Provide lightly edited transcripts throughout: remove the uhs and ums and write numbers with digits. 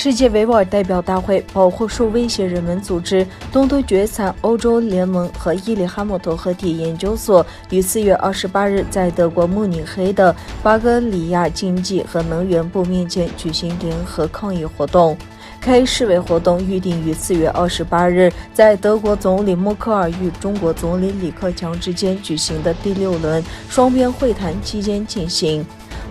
世界维吾尔代表大会保护受威胁人们组织东突厥散欧洲联盟和伊犁哈木头合体研究所于4月28日在德国慕尼黑的巴格里亚经济和能源部面前举行联合抗议活动。该示威活动预定于4月28日在德国总理默克尔与中国总理李克强之间举行的第6轮双边会谈期间进行。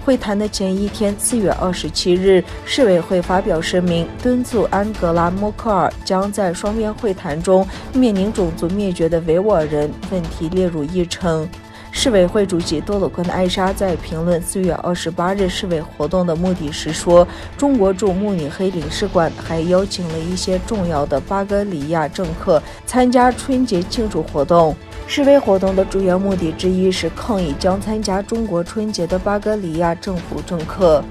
会谈的前一天，4月27日，世委会发表声明，敦促安格拉·默克尔将在双边会谈中面临种族灭绝的维吾尔人问题列入议程。世委会主席多鲁昆艾沙在评论4月28日世委活动的目的时说，中国驻慕尼黑领事馆还邀请了一些重要的巴格里亚政客参加春节庆祝活动。示威活动的主要目的之一是抗议将参加中国春节的巴格里亚政府政客。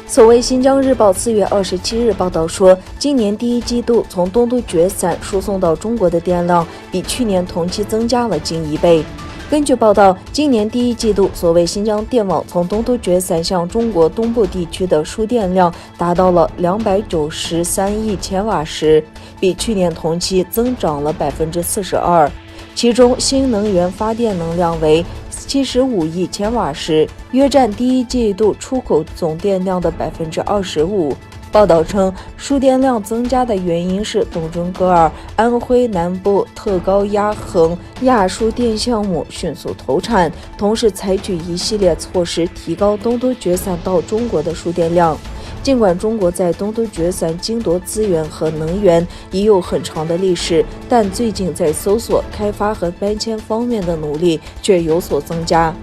所谓新疆日报4月27日报道说，今年第一季度从东突厥散输送到中国的电量比去年同期增加了近1倍。根据报道，今年第一季度，所谓新疆电网从东突厥散向中国东部地区的输电量达到了293亿千瓦时，比去年同期增长了42%。其中，新能源发电能量为75亿千瓦时，约占第一季度出口总电量的25%。报道称，输电量增加的原因是东中格尔、安徽南部特高压衡亚输电项目迅速投产，同时采取一系列措施提高东突厥散到中国的输电量。尽管中国在东突厥散争夺资源和能源已有很长的历史，但最近在搜索、开发和搬迁方面的努力却有所增加。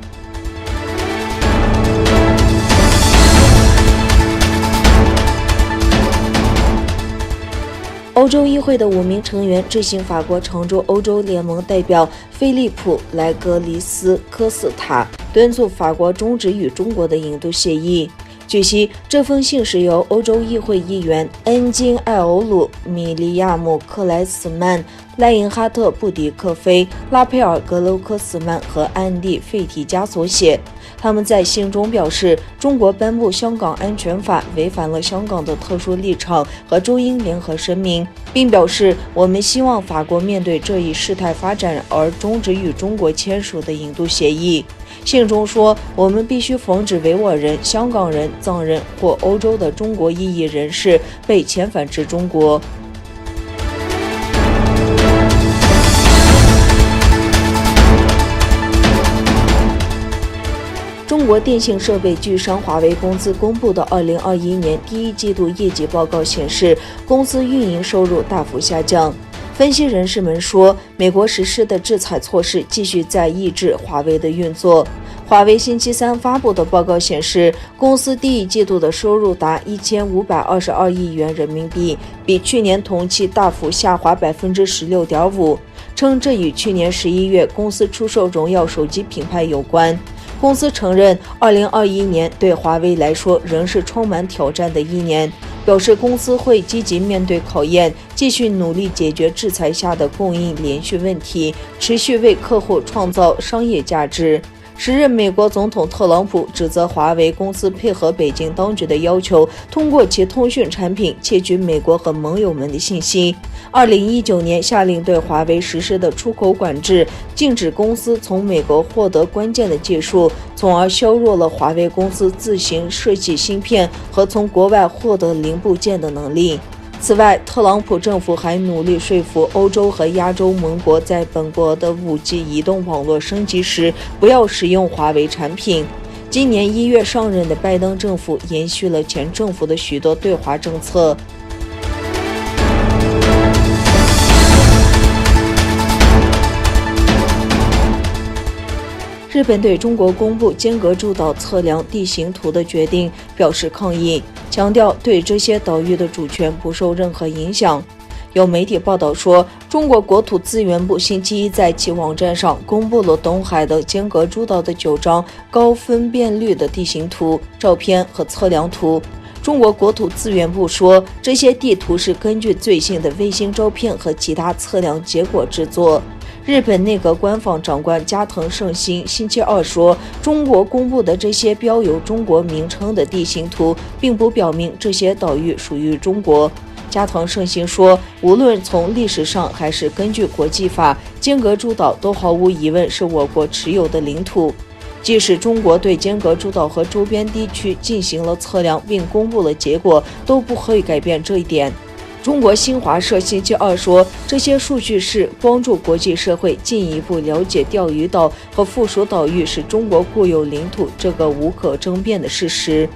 欧洲议会的5名成员致信法国常驻欧洲联盟代表菲利普·莱格里斯科斯塔，敦促法国终止与中国的引渡协议。据悉，这封信是由欧洲议会议员恩金·艾欧鲁、米利亚姆·克莱斯曼、赖因哈特·布迪克菲、拉佩尔·格罗克斯曼和安迪·费提加所写。他们在信中表示，中国颁布香港安全法违反了香港的特殊立场和中英联合声明，并表示我们希望法国面对这一事态发展而终止与中国签署的引渡协议。信中说，我们必须防止维吾尔人、香港人、藏人或欧洲的中国异议人士被遣返至中国。中国电信设备巨商华为公司公布的2021年第一季度业绩报告显示，公司运营收入大幅下降。分析人士们说，美国实施的制裁措施继续在抑制华为的运作。华为星期三发布的报告显示，公司第一季度的收入达1522亿元人民币，比去年同期大幅下滑16.5%，称这与去年11月公司出售荣耀手机品牌有关。公司承认2021年对华为来说仍是充满挑战的一年，表示公司会积极面对考验，继续努力解决制裁下的供应连续问题，持续为客户创造商业价值。时任美国总统特朗普指责华为公司配合北京当局的要求，通过其通讯产品窃取美国和盟友们的信息。2019年下令对华为实施的出口管制，禁止公司从美国获得关键的技术，从而削弱了华为公司自行设计芯片和从国外获得零部件的能力。此外，特朗普政府还努力说服欧洲和亚洲盟国在本国的5G 移动网络升级时不要使用华为产品。今年1月上任的拜登政府延续了前政府的许多对华政策。日本对中国公布间隔诸岛测量地形图的决定表示抗议，强调对这些岛屿的主权不受任何影响。有媒体报道说，中国国土资源部星期一在其网站上公布了东海的间隔诸岛的9张高分辨率的地形图、照片和测量图。中国国土资源部说，这些地图是根据最新的卫星照片和其他测量结果制作。日本内阁官方长官加藤胜信星期二说，中国公布的这些标有中国名称的地形图，并不表明这些岛屿属于中国。加藤胜信说，无论从历史上还是根据国际法，尖阁诸岛都毫无疑问是我国持有的领土。即使中国对尖阁诸岛和周边地区进行了测量并公布了结果，都不会改变这一点。中国新华社星期二说，这些数据是帮助国际社会进一步了解钓鱼岛和附属岛屿是中国固有领土这个无可争辩的事实。